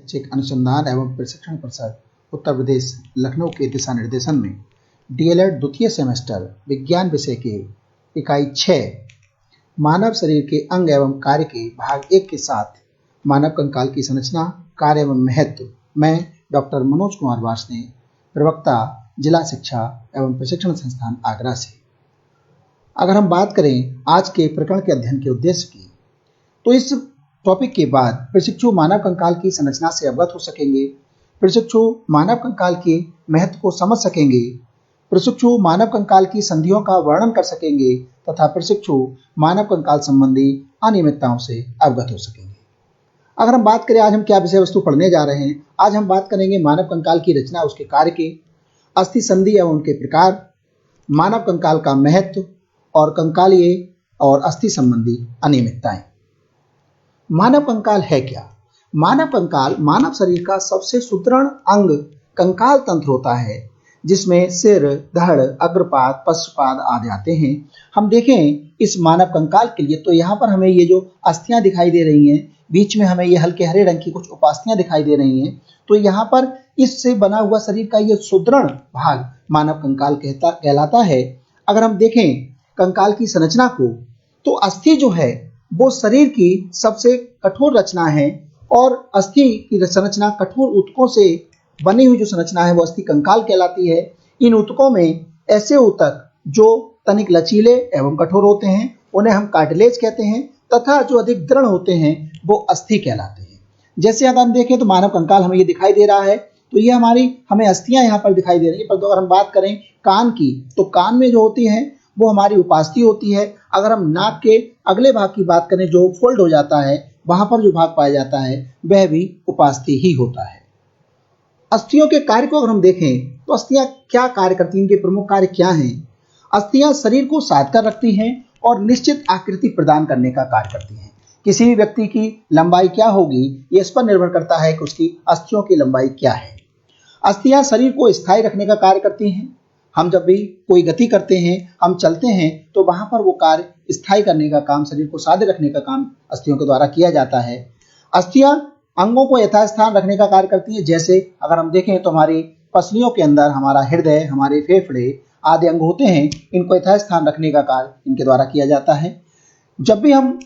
शैक्षिक अनुसंधान एवं प्रशिक्षण परिषद उत्तर प्रदेश लखनऊ के दिशा निर्देशन में डीएलएड द्वितीय सेमेस्टर विज्ञान विषय के इकाई 6 मानव शरीर के अंग एवं कार्य के भाग 1 के साथ मानव कंकाल की संरचना, कार्य एवं महत्व, मैं डॉक्टर मनोज कुमार वार्ष्णेय, प्रवक्ता, जिला शिक्षा एवं प्रशिक्षण संस्थान आगरा से। अगर हम बात करें आज के प्रकरण के अध्ययन के उद्देश्य की, तो इस टॉपिक के बाद प्रशिक्षु मानव कंकाल की संरचना से अवगत हो सकेंगे, प्रशिक्षु मानव कंकाल के महत्व को समझ सकेंगे, प्रशिक्षु मानव कंकाल की संधियों का वर्णन कर सकेंगे तथा प्रशिक्षु मानव कंकाल संबंधी अनियमितताओं से अवगत हो सकेंगे। अगर हम बात करें आज हम क्या विषय वस्तु पढ़ने जा रहे हैं, आज हम बात करेंगे मानव कंकाल की रचना, उसके कार्य के, अस्थि संधि एवं उनके प्रकार, मानव कंकाल का महत्व और कंकालीय और अस्थि संबंधी अनियमितताएं। मानव कंकाल है क्या? मानव कंकाल मानव शरीर का सबसे सुदृढ़ अंग कंकाल तंत्र होता है, जिसमें सिर, धड़, अग्रपाद, पश्चपाद आदि आते हैं। हम देखें इस मानव कंकाल के लिए तो यहाँ पर हमें ये जो अस्थियां दिखाई दे रही हैं, बीच में हमें ये हल्के हरे रंग की कुछ उपास्थियां दिखाई दे रही हैं, तो यहाँ पर इससे बना हुआ शरीर का ये सुदृढ़ भाग मानव कंकाल कहलाता है। अगर हम देखें कंकाल की संरचना को, तो अस्थि जो है वो शरीर की सबसे कठोर रचना है और अस्थि की संरचना कठोर ऊतकों से बनी हुई जो संरचना है वो अस्थि कंकाल कहलाती है। इन ऊतकों में ऐसे ऊतक जो तनिक लचीले एवं कठोर होते हैं उन्हें हम कार्टिलेज कहते हैं तथा जो अधिक दृढ़ होते हैं वो अस्थि कहलाते हैं। जैसे अगर हम देखें तो मानव कंकाल हमें ये दिखाई दे रहा है, तो ये हमें अस्थियां यहाँ पर दिखाई दे रही है। पर अगर हम बात करें कान की, तो कान में जो होती है वो हमारी उपास्थि होती है। अगर हम नाक के अगले भाग की बात करें जो फोल्ड हो जाता है, वहां पर जो भाग पाया जाता है वह भी उपास्थि ही होता है। अस्थियों के कार्य को अगर हम देखें तो अस्थियां क्या कार्य करती हैं, इनके प्रमुख कार्य क्या हैं? अस्थियां शरीर को साध कर रखती हैं और निश्चित आकृति प्रदान करने का कार्य करती हैं। किसी भी व्यक्ति की लंबाई क्या होगी ये इस पर निर्भर करता है कि उसकी अस्थियों की लंबाई क्या है। अस्थियां शरीर को स्थायी रखने का कार्य करती हैं। हम जब भी कोई गति करते हैं, हम चलते हैं, तो वहां पर वो कार्य स्थायी करने का काम, शरीर को साध्य रखने का काम अस्थियों के द्वारा किया जाता है। अस्थियां अंगों को यथास्थान रखने का कार्य करती है। जैसे अगर हम देखें तो हमारी पसलियों के अंदर हमारा हृदय, हमारे फेफड़े आदि अंग होते हैं, इनको यथास्थान रखने का कार्य इनके द्वारा किया जाता है। जब भी हम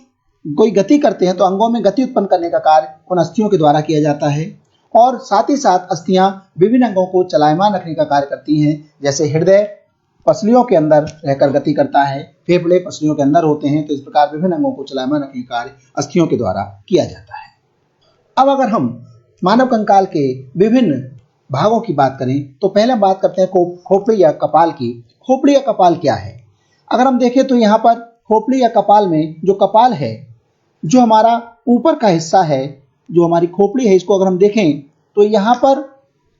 कोई गति करते हैं तो अंगों में गति उत्पन्न करने का कार्य उन अस्थियों के द्वारा किया जाता है। और साथ ही साथ अस्थियां विभिन्न अंगों को चलायमान रखने का कार्य करती हैं। जैसे हृदय पसलियों के अंदर रहकर गति करता है, फेफड़े पसलियों के अंदर होते हैं, तो इस प्रकार विभिन्न अंगों को चलायमान रखने का कार्य अस्थियों के द्वारा किया जाता है। अब अगर हम मानव कंकाल के विभिन्न भागों की बात करें तो पहले हम बात करते हैं खोपड़ी या कपाल की। खोपड़ी या कपाल क्या है? अगर हम देखें तो यहाँ पर खोपड़ी या कपाल में जो कपाल है, जो हमारा ऊपर का हिस्सा है, जो हमारी खोपड़ी है, इसको अगर हम देखें तो यहाँ पर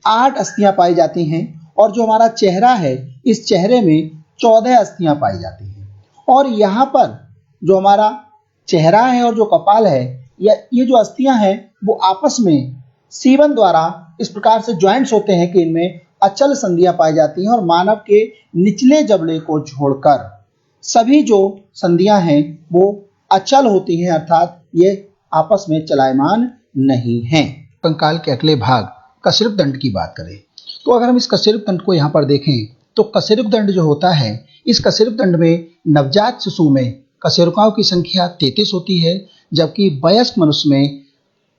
8 अस्थियां पाई जाती हैं और जो हमारा चेहरा है, इस चेहरे में 14 अस्थियां पाई जाती हैं। और यहाँ पर जो हमारा चेहरा है और जो कपाल है, ये जो अस्थियां हैं वो आपस में सीवन द्वारा इस प्रकार से ज्वाइंट्स होते हैं कि इनमें अचल संधियां पाई जाती हैं और मानव के निचले जबड़े को छोड़कर सभी जो संधियां हैं वो अचल होती हैं, अर्थात ये आपस में चलायमान नहीं हैं। कंकाल के अगले भाग कशेरुक दंड की बात करें तो अगर हम इस कशेरुक दंड को यहाँ पर देखें तो कशेरुक दंड जो होता है, इस कशेरुक दंड में नवजात शिशु में कशेरुकाओं की संख्या 33 होती है, जबकि वयस्क मनुष्य में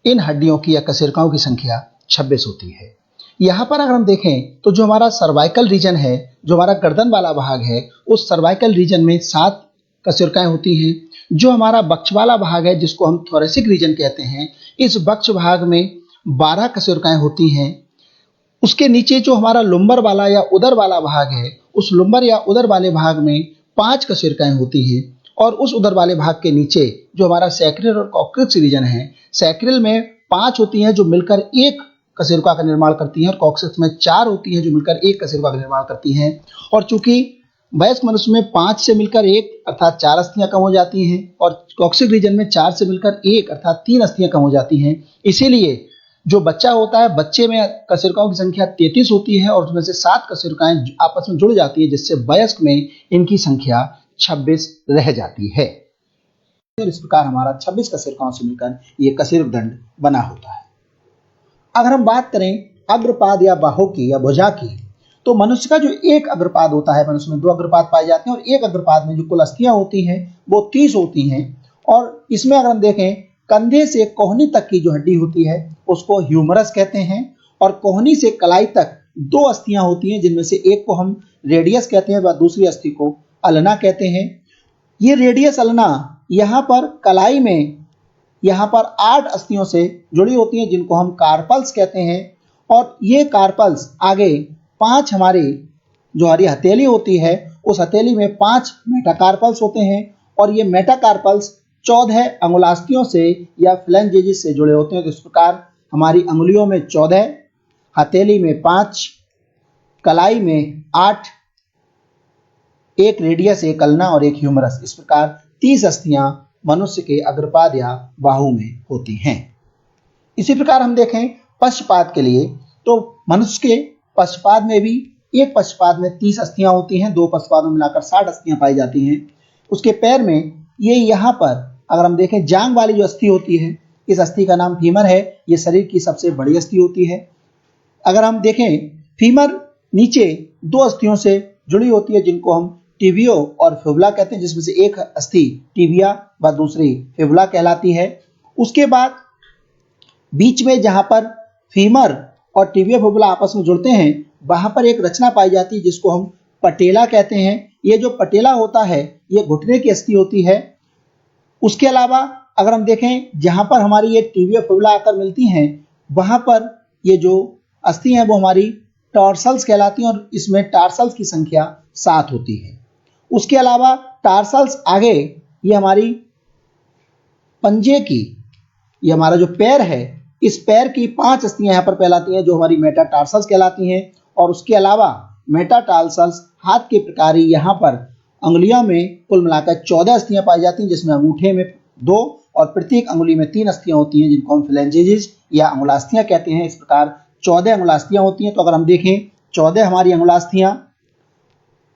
इन हड्डियों की या कशेरुकाओं की संख्या 26 होती है। यहाँ पर अगर हम देखें तो जो हमारा सर्वाइकल रीजन है, जो हमारा गर्दन वाला भाग है, उस सर्वाइकल रीजन में 7 कशेरुकाएं होती हैं। जो हमारा वक्ष वाला भाग है, जिसको हम थोरेसिक रीजन कहते हैं, इस वक्ष भाग में 12 कशेरुकाएं होती हैं। उसके नीचे जो हमारा लुम्बर वाला या उदर वाला भाग है, उस लुम्बर या उदर वाले भाग में 5 कशेरुकाएं होती हैं। और उस उदर वाले भाग के नीचे जो हमारा सैक्रिल और कॉक्सिक्स रीजन है, सैक्रिल में 5 होती हैं जो मिलकर 1 कशेरुका का निर्माण करती हैं और कॉक्सिक्स में 4 होती हैं जो मिलकर 1 कशेरुका का निर्माण करती हैं। और चूंकि वयस्क मनुष्य में 5 से मिलकर 1 अर्थात 4 अस्थियां कम हो जाती हैं और कॉक्सिक रीजन में 4 से मिलकर 1 अर्थात 3 अस्थियां कम हो जाती हैं, इसीलिए जो बच्चा होता है, बच्चे में कशेरुकाओं की संख्या 33 होती है और उसमें से 7 कशेरुकाएं आपस में जुड़ जाती है, जिससे वयस्क में इनकी संख्या 26 रह जाती है। इस प्रकार हमारा 26 कशेरुकाओं से मिलकर ये कशेरुक दंड बना होता है। अगर हम बात करें अग्रपाद या बाहु की या भुजा की, तो मनुष्य का जो एक अग्रपाद होता है, मनुष्य में 2 अग्रपाद पाए जाते हैं और एक अग्रपाद में जो कुल अस्थियां होती हैं वो 30 होती हैं। और इसमें अगर हम देखें, कंधे से कोहनी तक की जो हड्डी होती है उसको ह्यूमरस कहते हैं, और कोहनी से कलाई तक 2 अस्थियां होती हैं, जिनमें से एक को हम रेडियस कहते हैं व दूसरी अस्थि को अल्ना कहते हैं। ये रेडियस अल्ना यहाँ पर कलाई में यहाँ पर 8 अस्थियों से जुड़ी होती हैं, जिनको हम कार्पल्स कहते हैं। और ये कार्पल्स आगे 5 हमारी जो हमारी हथेली होती है, उस हथेली में 5 मेटाकार्पल्स होते हैं, और ये मेटाकार्पल्स 14 अंगुलास्थियों से या फ्लैंजेस से जुड़े होते हैं। तो इस प्रकार हमारी अंगुलियों में 14, हथेली में 5, कलाई में 8, एक रेडियस, एक अल्ना और एक ह्यूमरस, इस प्रकार 30 अस्थियां मनुष्य के अग्रपाद या बाहु में होती हैं। इसी प्रकार हम देखें पश्चपाद के लिए, तो मनुष्य के पश्चपाद में भी एक पश्चपाद में 30 अस्थियां होती हैं, 2 पश्चपादों में मिलाकर 60 अस्थियां पाई जाती हैं। उसके पैर में ये यहाँ पर अगर हम देखें जांग वाली जो अस्थि होती है, इस अस्थि का नाम फीमर है। ये शरीर की सबसे बड़ी अस्थि होती है। अगर हम देखें, फीमर नीचे 2 अस्थियों से जुड़ी होती है, जिनको हम टिबियो और फिबुला कहते हैं, जिसमें से एक अस्थि टिबिया व दूसरी फिबुला कहलाती है। उसके बाद बीच में जहां पर फीमर और टिबिया फिबुला आपस में जुड़ते हैं, वहां पर एक रचना पाई जाती है जिसको हम पटेला कहते हैं। ये जो पटेला होता है ये घुटने की अस्थि होती है। उसके अलावा अगर हम देखें, जहां पर हमारी ये टिबिया फिबुला आकर मिलती हैं, वहां पर ये जो अस्थि हैं वो हमारी टार्सल्स कहलाती हैं, और इसमें टार्सल्स की संख्या 7 होती है। उसके अलावा टार्सल्स आगे ये हमारी पंजे की, ये हमारा जो पैर है, इस पैर की 5 अस्थियां यहाँ पर कहलाती हैं, जो हमारी मेटाटार्सल्स कहलाती हैं। और उसके अलावा मेटाटार्सल्स हाथ के प्रकार ही यहाँ पर अंगुलियों में कुल मिलाकर 14 अस्थियां पाई जाती हैं, जिसमें अंगूठे में 2 और प्रत्येक अंगुली में 3 अस्थियां होती हैं, जिनको हम फ्लैंजेस या अंगुलास्थियां कहते हैं। इस प्रकार 14 अंगुलास्थियां होती हैं। तो अगर हम देखें, 14 हमारी अंगुलास्थियां,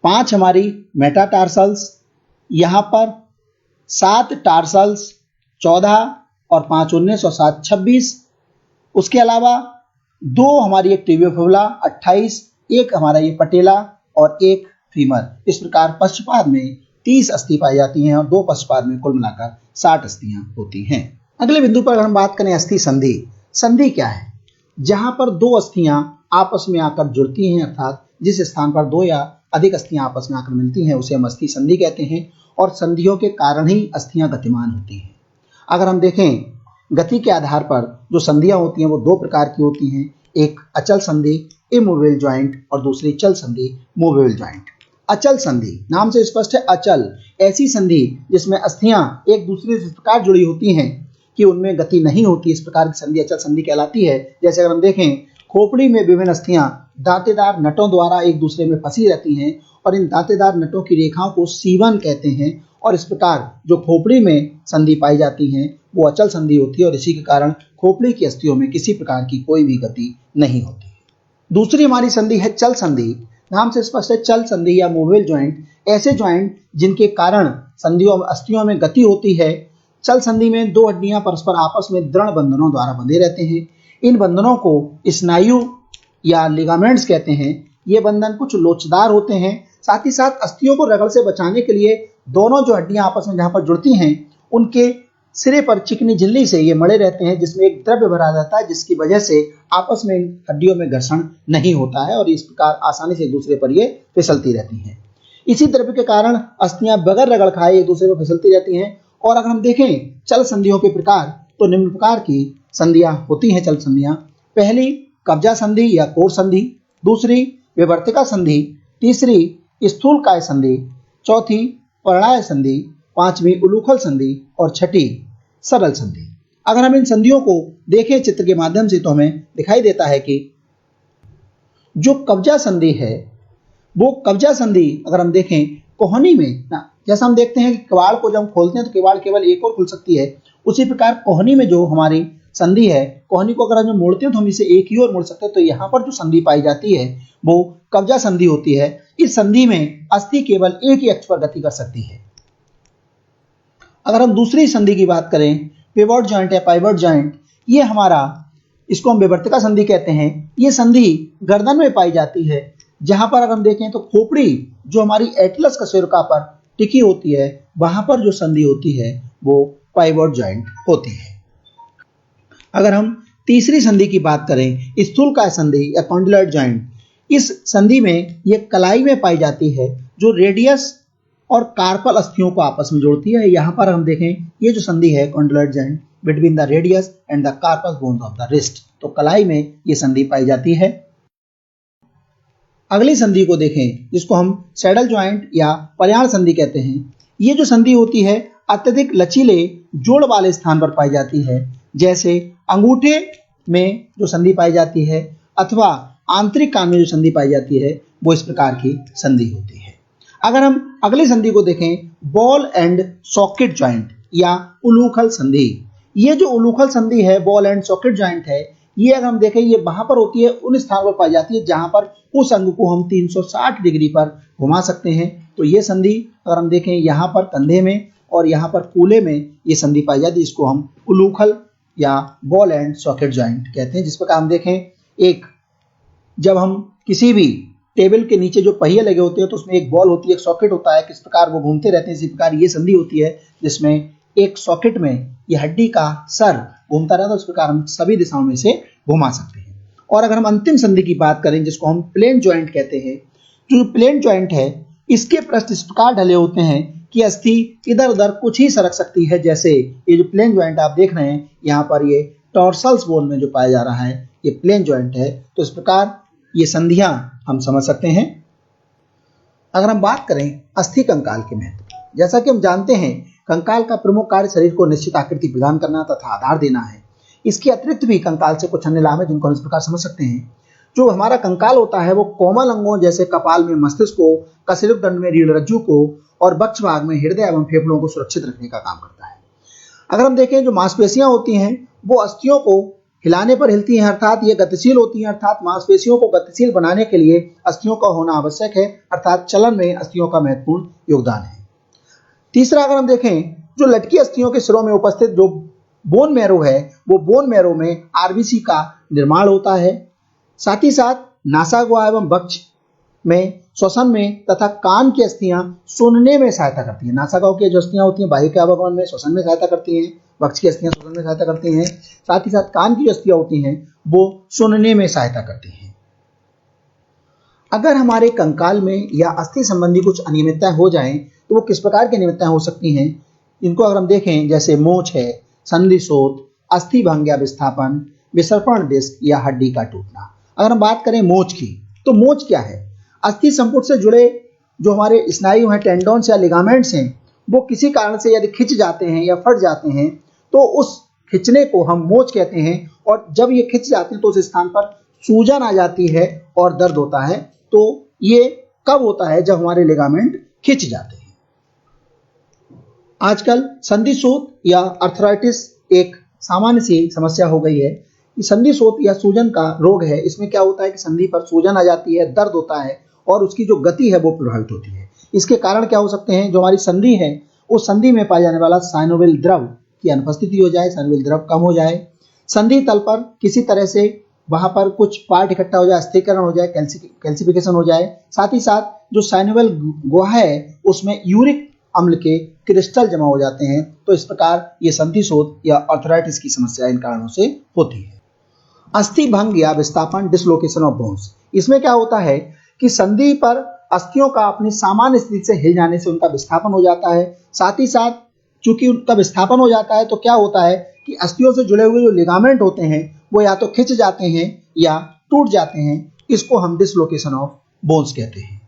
5 हमारी मेटाटार्सल्स, यहाँ पर 7 टार्सल्स, 14 और 5 19 और 7 26। उसके अलावा 2 हमारी एक टिबियो फिबुला 28, एक हमारा ये पटेला और एक फीमर। इस प्रकार पश्चपाद में 30 अस्थि पाई जाती हैं और 2 पश्चपाद में कुल मिलाकर 60 अस्थियां होती हैं। अगले बिंदु पर अगर हम बात करें अस्थि संधि, संधि क्या है? जहां पर 2 अस्थियां आपस में आकर जुड़ती हैं, अर्थात जिस स्थान पर 2 या अधिक अस्थियां आपस में आकर मिलती हैं उसे हम अस्थि संधि कहते हैं, और संधियों के कारण ही अस्थियां गतिमान होती हैं। अगर हम देखें, गति के आधार पर जो संधियां होती हैं वो 2 प्रकार की होती हैं, एक अचल संधि इमूवेबल जॉइंट और दूसरी चल संधि मूवेबल जॉइंट। अचल संधि नाम से स्पष्ट है, अचल ऐसी संधि जिसमें अस्थियां एक दूसरे से इस प्रकार जुड़ी होती हैं कि उनमें गति नहीं होती, इस प्रकार की संधि अचल संधि कहलाती है। जैसे अगर हम देखें, खोपड़ी में विभिन्न अस्थियां दांतेदार नटों द्वारा एक दूसरे में फंसी रहती हैं, और इन दांतेदार नटों की रेखाओं को सीवन कहते हैं, और इस प्रकार जो खोपड़ी में संधि पाई जाती है वो अचल संधि होती है, और इसी के कारण खोपड़ी की अस्थियों में किसी प्रकार की कोई भी गति नहीं होती। दूसरी हमारी संधि है चल संधि। नाम से स्पष्ट है, चल संधि या मूवेबल जॉइंट ऐसे जॉइंट जिनके कारण संधियों अस्थियों में गति होती है। चल संधि में 2 हड्डियां परस्पर आपस में दृढ़ बंधनों द्वारा बंधे रहते हैं। इन बंधनों को स्नायु या लिगामेंट्स कहते हैं। ये बंधन कुछ लोचदार होते हैं। साथ ही साथ अस्थियों को रगड़ से बचाने के लिए दोनों जो हड्डियां आपस में जहां पर जुड़ती हैं उनके सिरे पर चिकनी झिल्ली से ये मड़े रहते हैं, जिसमें एक द्रव्य भरा जाता है, जिसकी वजह से आपस में हड्डियों में घर्षण नहीं होता है और इस प्रकार आसानी से एक दूसरे पर ये फिसलती रहती हैं। इसी द्रव्य के कारण अस्थियां बगैर रगड़ खाए एक दूसरे पर फिसलती रहती हैं। और अगर हम देखें चल संधियों के प्रकार, तो निम्न प्रकार की संधियां होती हैं चल संधियां। पहली कब्जा संधि या कोर संधि, दूसरी विवर्तिका संधि, तीसरी स्थूलकाय संधि, चौथी पर्णाय संधि, पांचवी उलूखल संधि और छठी सरल संधि। अगर हम इन संधियों को देखें चित्र के माध्यम से तो हमें दिखाई देता है कि जो कब्जा संधि है वो कब्जा संधि अगर हम देखें कोहनी में ना, जैसा हम देखते हैं कि किवाड़ को जब हम खोलते हैं तो किवाड़ केवल एक और खुल सकती है, उसी प्रकार कोहनी में जो हमारी संधि है, कोहनी को अगर हम मोड़ते हैं तो हम इसे एक ही ओर मोड़ सकते हैं। तो यहाँ पर जो संधि पाई जाती है वो कब्जा संधि होती है। इस संधि में अस्थि केवल एक ही अक्ष पर गति कर सकती है। अगर हम दूसरी संधि की बात करें, पिवोट जॉइंट या पाइवट जॉइंट, ये हमारा इसको हम विवर्तिका संधि कहते हैं। ये संधि गर्दन में पाई जाती है, जहां पर अगर हम देखें तो खोपड़ी जो हमारी एटलस कशेरुका पर टिकी होती है, वहां पर जो संधि होती है वो पाइवोट जॉइंट होती है। अगर हम तीसरी संधि की बात करें, स्थूलकाय संधि या कॉन्डिलॉइड जॉइंट, इस संधि में ये कलाई में पाई जाती है, जो रेडियस और कार्पल अस्थियों को आपस में जोड़ती है। यहाँ पर हम देखें, ये जो संधि है condyloid joint between the radius and the carpal bones of the wrist, तो कलाई में ये संधि पाई जाती है। अगली संधि को देखें, जिसको हम सैडल जॉइंट या परियाण संधि कहते हैं। ये जो संधि होती है अत्यधिक लचीले जोड़ वाले स्थान पर पाई जाती है, जैसे अंगूठे में जो संधि पाई जाती है अथवा आंतरिक कान में जो संधि पाई जाती है, वो इस प्रकार की संधि होती है। अगर हम अगली संधि को देखें, बॉल एंड सॉकेट जॉइंट या उलूखल संधि। ये जो उलूखल संधि है, बॉल एंड सॉकेट जॉइंट है, ये अगर हम देखें, ये वहां पर होती है, उन स्थान पर पाई जाती है जहां पर उस अंग को हम 360 डिग्री पर घुमा सकते हैं। तो ये संधि अगर हम देखें, यहाँ पर कंधे में और यहाँ पर कूल्हे में ये संधि पाई जाती है, इसको हम उलूखल या बॉल एंड सॉकेट जॉइंट कहते हैं। जिस प्रकार हम देखें, एक जब हम किसी भी टेबल के नीचे जो पहिए लगे होते हैं तो उसमें एक बॉल होती है, एक सॉकेट होता है, किस प्रकार वो घूमते रहते हैं, इसी प्रकार ये संधि होती है जिसमें एक सॉकेट में ये हड्डी का सर घूमता रहता है, उस प्रकार हम सभी दिशाओं में से घुमा सकते हैं। और अगर हम अंतिम संधि की बात करें, जिसको हम प्लेन जॉइंट कहते हैं, जो प्लेन जॉइंट है इसके पृष्ठ इस प्रकार ढले होते हैं कि अस्थि इधर उधर कुछ ही सरक सकती है। जैसे ये जो प्लेन जॉइंट आप देख रहे हैं, यहाँ पर ये टॉर्सल्स बोन में जो पाया जा रहा है, ये प्लेन जॉइंट है। तो इस प्रकार ये संधियां हम समझ सकते हैं। अगर हम बात करें अस्थि कंकाल के महत्व, जैसा कि हम जानते हैं कंकाल का प्रमुख कार्य शरीर को निश्चित आकृति प्रदान करना तथा आधार देना है। इसके अतिरिक्त भी कंकाल से कुछ अन्य लाभ है, जिनको हम इस प्रकार समझ सकते हैं। जो हमारा कंकाल होता है वो कोमल अंगों जैसे कपाल में मस्तिष्क को, कशेरुक दंड में रीढ़ रज्जु को और बक्ष भाग में हृदय एवं फेफड़ों को सुरक्षित रखने का काम करता है। अगर हम देखें, जो मांसपेशियां होती हैं वो अस्थियों को हिलाने पर हिलती हैं, अर्थात ये गतिशील होती हैं, अर्थात मांसपेशियों को गतिशील बनाने के लिए अस्थियों का होना आवश्यक है, अर्थात चलन में अस्थियों का महत्वपूर्ण योगदान है। तीसरा, अगर हम देखें, जो लटकी अस्थियों के सिरों में उपस्थित जो बोन मैरो है, वो बोन मैरो में आरबीसी का निर्माण होता है। साथ ही साथ नासागवा एवं बक्ष में श्वसन में तथा कान की अस्थियां सुनने में सहायता करती हैं। नासागाव की जो अस्थियां होती हैं बाह्य के आवागमन में, श्वसन में सहायता करती हैं। बक्ष की अस्थियां श्वसन में सहायता करती हैं। साथ ही साथ कान की जो अस्थियां होती हैं वो सुनने में सहायता करती हैं। अगर हमारे कंकाल में या अस्थि संबंधी कुछ अनियमितताएं हो जाएं तो वो किस प्रकार की अनियमितताएं हो सकती हैं, इनको अगर हम देखें, जैसे मोच है, संधिशोथ, अस्थि भंग या विस्थापन, विसर्पण डिस्क या हड्डी का टूटना। अगर हम बात करें मोच की, तो मोच क्या है? अस्थि संपुट से जुड़े जो हमारे स्नायु हैं, टेंडोन्स या लिगामेंट्स हैं, वो किसी कारण से यदि खिंच जाते हैं या फट जाते हैं तो उस खिंचने को हम मोच कहते हैं। और जब ये खिंच जाते हैं तो उस स्थान पर सूजन आ जाती है और दर्द होता है। तो ये कब होता है? जब हमारे लिगामेंट खिंच जाते हैं। आजकल संधिशोथ या अर्थराइटिस एक सामान्य सी समस्या हो गई है। संधिशोथ या सूजन का रोग है। इसमें क्या होता है कि संधि पर सूजन आ जाती है, दर्द होता है और उसकी जो गति है वो प्रभावित होती है। इसके कारण क्या हो सकते हैं? जो हमारी संधि है उस संधि में पाया जाने वाला साइनोवियल द्रव की अनुपस्थिति हो जाए, साइनोवियल द्रव कम हो जाए, संधि तल पर किसी तरह से वहां पर कुछ पार्ट इकट्ठा हो जाए, अस्थिरीकरण हो जाए, कैल्सिफिकेशन हो जाए। साथ ही साथ जो साइनोवियल गुहा है उसमें यूरिक अम्ल के क्रिस्टल जमा हो जाते हैं। तो इस प्रकार ये संधिशोथ या आर्थराइटिस की समस्या इन कारणों से होती है। अस्थि भंग या विस्थापन, डिसलोकेशन ऑफ बोन्स, इसमें क्या होता है कि संधि पर अस्थियों का अपनी सामान्य स्थिति से हिल जाने से उनका विस्थापन हो जाता है। साथ ही साथ चूंकि उनका विस्थापन हो जाता है तो क्या होता है कि अस्थियों से जुड़े हुए जो लिगामेंट होते हैं वो या तो खिंच जाते हैं या टूट जाते हैं। इसको हम डिसलोकेशन ऑफ बोन्स कहते हैं।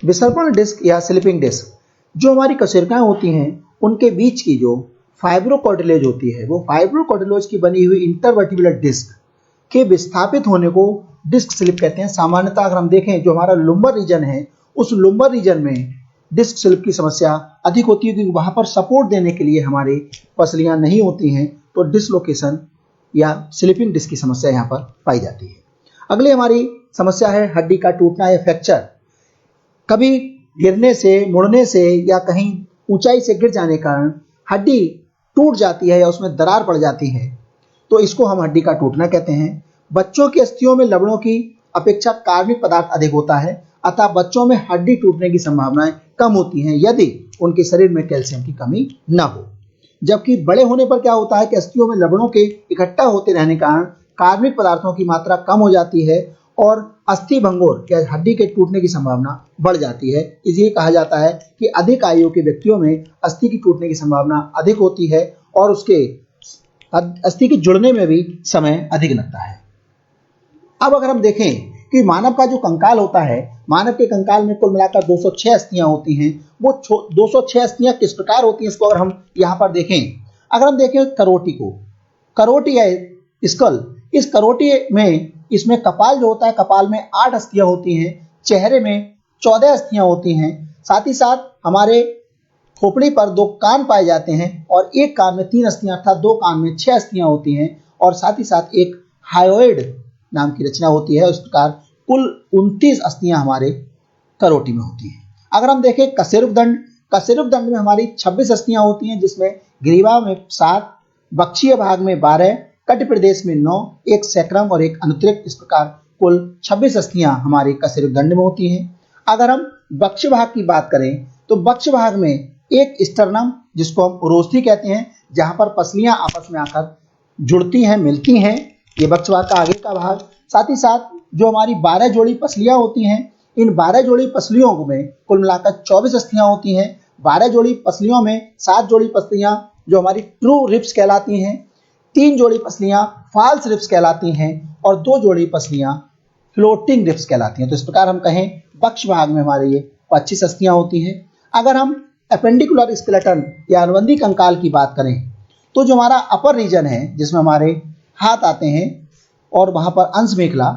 विसर्पण डिस्क या स्लिपिंग डिस्क, जो हमारी कशेरुकाएं होती हैं उनके बीच की जो फाइब्रोकार्टिलेज होती है, वो फाइब्रोकार्टिलेज की बनी हुई इंटरवर्टिब्रल डिस्क के विस्थापित होने को डिस्क स्लिप कहते हैं। सामान्यतः अगर हम देखें, जो हमारा लुम्बर रीजन है उस लुम्बर रीजन में डिस्क स्लिप की समस्या अधिक होती है, क्योंकि वहां पर सपोर्ट देने के लिए हमारी पसलियां नहीं होती हैं। तो डिसलोकेशन या स्लिपिंग डिस्क की समस्या यहाँ पर पाई जाती है। अगली हमारी समस्या है हड्डी का टूटना या फ्रैक्चर। कभी गिरने से, मुड़ने से या कहीं ऊंचाई से गिर जाने के कारण हड्डी टूट जाती है या उसमें दरार पड़ जाती है। तो इसको हम हड्डी का टूटना कहते हैं। बच्चों की अस्थियों में लवणों की अपेक्षा कार्बनिक पदार्थ अधिक होता है, अतः बच्चों में हड्डी टूटने की संभावनाएं कम होती हैं यदि उनके शरीर में कैल्शियम की कमी न हो। जबकि बड़े होने पर क्या होता है कि अस्थियों में लवणों के इकट्ठा होते रहने के कारण कार्बनिक पदार्थों की मात्रा कम हो जाती है और अस्थि भंगुर या हड्डी के टूटने की संभावना बढ़ जाती है। इसलिए कहा जाता है कि अधिक आयु के व्यक्तियों में अस्थि की टूटने की संभावना अधिक होती है और उसके अस्थि के जुड़ने में भी समय अधिक लगता है। अब अगर हम देखें कि मानव का जो कंकाल होता है, मानव के कंकाल में कुल मिलाकर 206 अस्थियां होती हैं। वो 206 अस्थियां किस प्रकार होती हैं इसको अगर हम यहाँ पर देखें, अगर हम देखें करोटी को, करोटी या स्कल, इस करोटी में इसमें कपाल जो होता है, कपाल में 8 अस्थियां होती हैं, चेहरे में 14 अस्थियां होती हैं, साथ ही साथ हमारे खोपड़ी पर 2 कान पाए जाते हैं और एक कान में 3 अस्थियां अर्थात 2 कान में 6 अस्थियां होती हैं और साथ ही साथ एक हायोइड नाम की रचना होती है। उस प्रकार कुल 29 अस्थियां हमारे करोटी में होती हैं। अगर हम देखें कशेरुकदंड, कशेरुकदंड में हमारी 26 अस्थियां होती हैं जिसमें ग्रीवा में 7, बक्षीय भाग में 12, कटी प्रदेश में 9, एक सैक्रम और एक अनुत्तरिक, इस प्रकार कुल 26 अस्थियां हमारे कशेरुकदंड में होती हैं। अगर हम बक्ष भाग की बात करें तो बक्ष भाग में एक स्टर्नम जिसको हम उरोस्थी कहते हैं, जहां पर पसलियां आपस में आकर जुड़ती हैं, मिलती हैं, ये बक्ष भाग का आगे का भाग। साथ ही साथ जो हमारी 12 जोड़ी पसलियां होती हैं, इन 12 जोड़ी पसलियों में कुल मिलाकर 24 अस्थियां होती हैं। 12 जोड़ी पसलियों में 7 जोड़ी पसलियां जो हमारी ट्रू रिब्स कहलाती हैं, 3 जोड़ी पसलियां फॉल्स रिब्स कहलाती हैं और 2 जोड़ी पसलियां फ्लोटिंग रिब्स कहलाती हैं। तो इस प्रकार हम कहें बक्ष भाग में हमारे ये 25 अस्थियां होती हैं। अगर हम एपेंडिकुलर स्केलेटन या अनुबंधी कंकाल की बात करें तो जो हमारा अपर रीजन है जिसमें हमारे हाथ आते हैं और वहां पर अंश मेखला,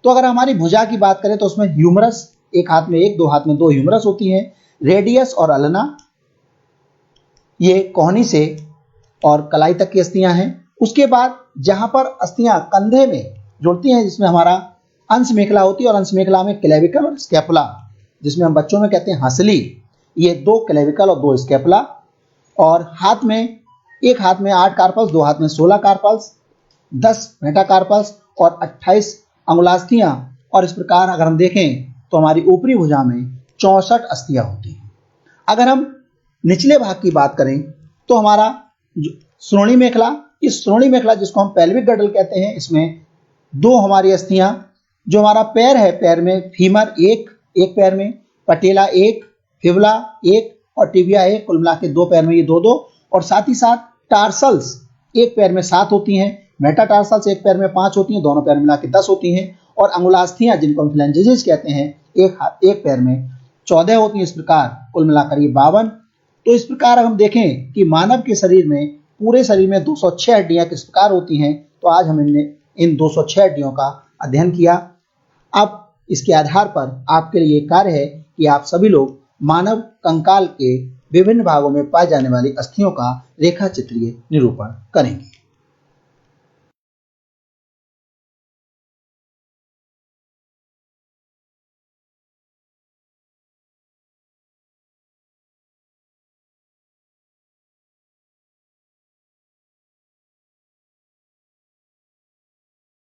तो अगर हमारी भुजा की बात करें तो उसमें ह्यूमरस, एक हाथ में 1, 2 हाथ में 2 ह्यूमरस होती हैं, रेडियस और अल्ना, ये कोहनी से और कलाई तक की अस्थियां हैं। उसके बाद जहां पर अस्थियां कंधे में जुड़ती हैं जिसमें हमारा अंश मेखला होती है और अंश मेखला में क्लेविकल और स्कैपुला, जिसमें हम बच्चों में कहते हैं हंसली, ये 2 क्लेविकल और 2 स्कैपुला, और हाथ में एक हाथ में 8 कार्पल्स, 2 हाथ में 16 कार्पल्स, 10 मेटाकार्पल्स और 28 अंगुलास्थियां। और इस प्रकार अगर हम देखें तो हमारी ऊपरी भुजा में 64 अस्थियां होती हैं। अगर हम निचले भाग की बात करें तो हमारा श्रोणी मेखला, इस श्रोणी मेखला जिसको हम पेल्विक गर्डल कहते हैं, इसमें 2 हमारी अस्थियां, जो हमारा पैर है, पैर में फीमर एक पैर में, पटेला 1, फिबुला 1 और टिबिया 1, कुल मिला के 2 पैर में ये 2-2, और साथ ही साथ टार्सल्स एक पैर में 7 होती हैं, मेटाटार्सल्स एक पैर में 5 होती हैं, दोनों पैर मिला के 10 होती हैं, और अंगुलास्थियां जिनको हम फ्लैंजेस कहते हैं एक पैर में 14 होती हैं। इस प्रकार कुल मिलाकर ये 52। तो इस प्रकार हम देखें कि मानव के शरीर में, पूरे शरीर में 206 हड्डियां किस प्रकार होती हैं, तो आज हमने इन 206 हड्डियों का अध्ययन किया। अब इसके आधार पर आपके लिए कार्य है कि आप सभी लोग मानव कंकाल के विभिन्न भागों में पाए जाने वाली अस्थियों का रेखा चित्रीय निरूपण करेंगे।